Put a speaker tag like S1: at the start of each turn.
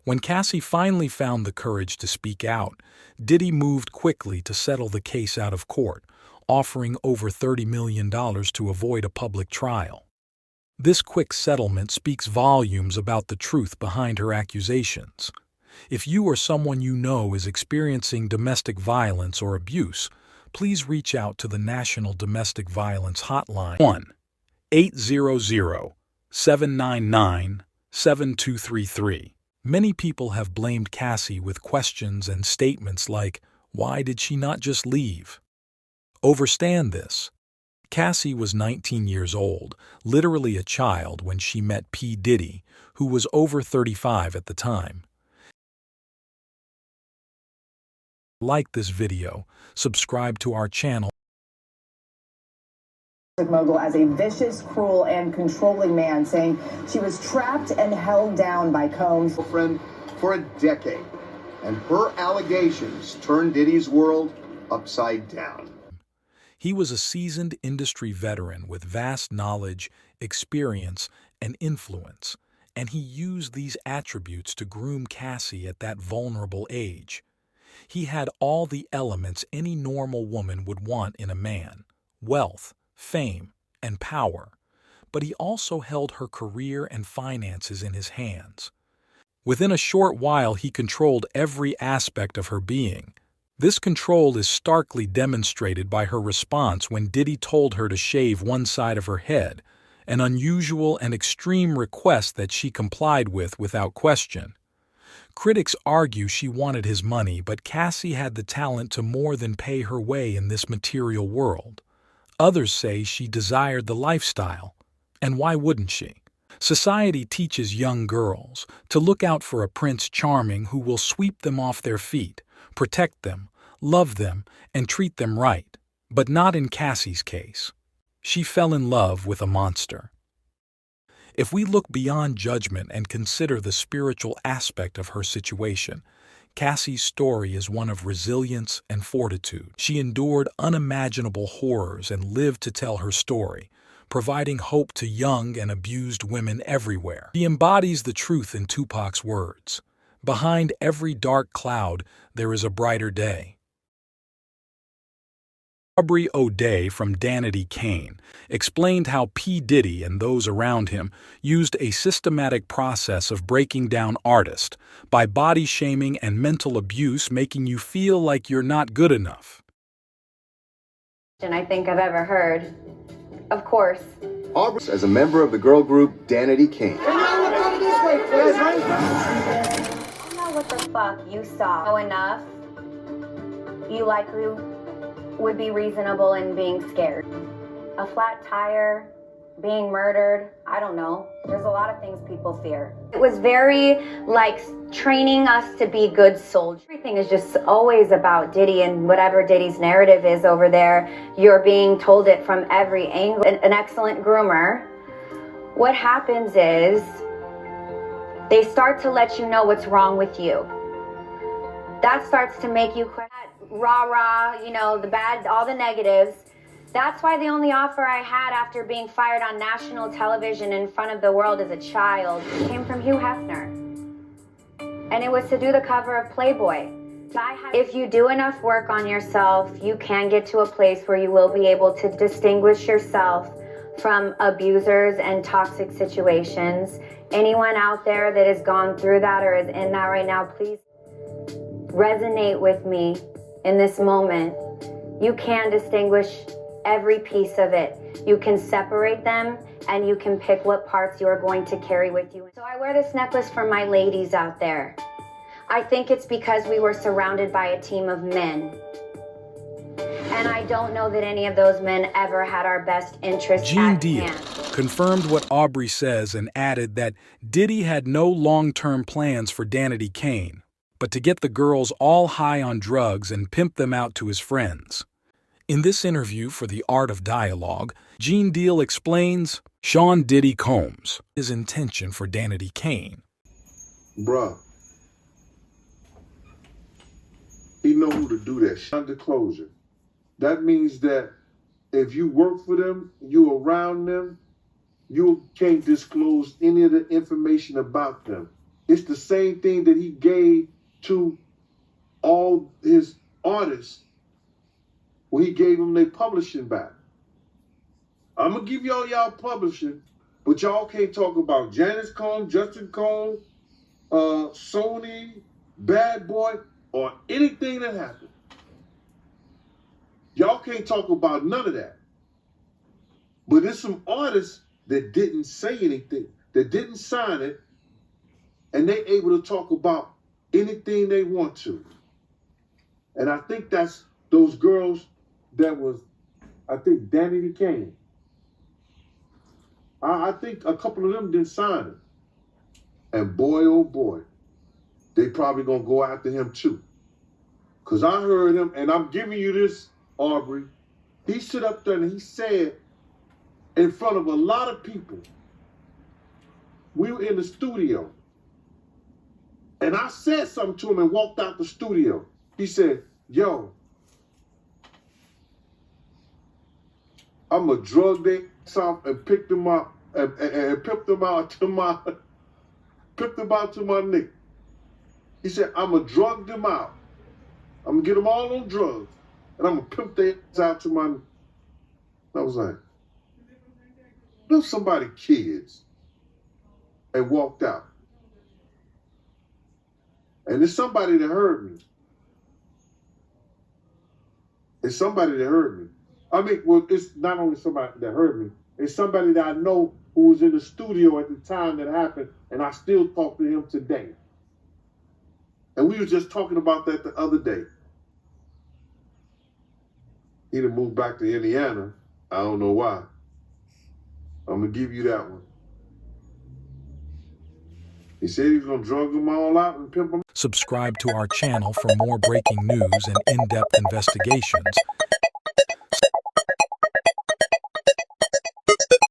S1: When Cassie finally found the courage to speak out, Diddy moved quickly to settle the case out of court, offering over $30 million to avoid a public trial. This quick settlement speaks volumes about the truth behind her accusations. If you or someone you know is experiencing domestic violence or abuse, please reach out to the National Domestic Violence Hotline 1-800-799-7233. Many people have blamed Cassie with questions and statements like, "Why did she not just leave?" Overstand this. Cassie was 19 years old, literally a child, when she met P. Diddy, who was over 35 at the time. Like this video, subscribe to our channel.
S2: Mogul as a vicious, cruel, and controlling man, saying she was trapped and held down by Combs'
S3: friend for a decade, and her allegations turned Diddy's world upside down.
S1: He was a seasoned industry veteran with vast knowledge, experience, and influence, and he used these attributes to groom Cassie at that vulnerable age. He had all the elements any normal woman would want in a man: wealth, fame, and power, but he also held her career and finances in his hands. Within a short while, he controlled every aspect of her being. This control is starkly demonstrated by her response when Diddy told her to shave one side of her head, an unusual and extreme request that she complied with without question. Critics argue she wanted his money, but Cassie had the talent to more than pay her way in this material world. Others say she desired the lifestyle, and why wouldn't she? Society teaches young girls to look out for a Prince Charming who will sweep them off their feet, protect them, love them, and treat them right, but not in Cassie's case. She fell in love with a monster. If we look beyond judgment and consider the spiritual aspect of her situation, Cassie's story is one of resilience and fortitude. She endured unimaginable horrors and lived to tell her story, providing hope to young and abused women everywhere. She embodies the truth in Tupac's words: "Behind every dark cloud, there is a brighter day." Aubrey O'Day from Danity Kane explained how P. Diddy and those around him used a systematic process of breaking down artists by body shaming and mental abuse, making you feel like you're not good enough.
S4: And I think I've ever heard, of course.
S3: Aubrey, as a member of the girl group Danity Kane.
S4: I don't know what the fuck you saw. Know enough. You likely would be reasonable in being scared. A flat tire, being murdered, I don't know. There's a lot of things people fear. It was very like training us to be good soldiers. Everything is just always about Diddy and whatever Diddy's narrative is over there. You're being told it from every angle. An excellent groomer. What happens is they start to let you know what's wrong with you. That starts to make you quit. Rah, you know, the bad, all the negatives. That's why the only offer I had after being fired on national television in front of the world as a child came from Hugh Hefner. And it was to do the cover of Playboy. If you do enough work on yourself, you can get to a place where you will be able to distinguish yourself from abusers and toxic situations. Anyone out there that has gone through that or is in that right now, please resonate with me in this moment. You can distinguish every piece of it. You can separate them and you can pick what parts you are going to carry with you. So I wear this necklace for my ladies out there. I think it's because we were surrounded by a team of men. And I don't know that any of those men ever had our best interests at hand.
S1: Gene Deal confirmed what Aubrey says and added that Diddy had no long-term plans for Danity Kane, but to get the girls all high on drugs and pimp them out to his friends. In this interview for The Art of Dialogue, Gene Deal explains Sean Diddy Combs' his intention for Danity Kane.
S5: Bruh, he know who to do that. Non-disclosure. That means that if you work for them, you around them, you can't disclose any of the information about them. it's the same thing that he gave to all his artists when he gave them their publishing back. I'm going to give y'all publishing, but y'all can't talk about Janice Cone, Justin Cone, Sony, Bad Boy, or anything that happened. Y'all can't talk about none of that. But there's some artists that didn't say anything, that didn't sign it, and they able to talk about anything they want to. And I think that's those girls that was, I think Danny Kane. I think a couple of them didn't sign it. And boy, oh boy, they probably gonna go after him too. Cause I heard him, and I'm giving you this, Aubrey. He stood up there and he said in front of a lot of people, we were in the studio, and I said something to him and walked out the studio. He said, yo, I'm gonna drug their ass off and pick them up and pimp them out to my nigga. He said, I'm gonna drug them out. I'm gonna get them all on drugs, and I'm gonna pimp their ass out to my nigga. I was like, there's somebody kids, and walked out. And there's somebody that heard me. It's somebody that heard me. I mean, well, it's not only somebody that heard me, it's somebody that I know who was in the studio at the time that happened, and I still talk to him today. And we were just talking about that the other day. He done moved back to Indiana. I don't know why. I'm going to give you that one. He said he was going to drug them all out and pimp them.
S1: Subscribe to our channel for more breaking news and in-depth investigations.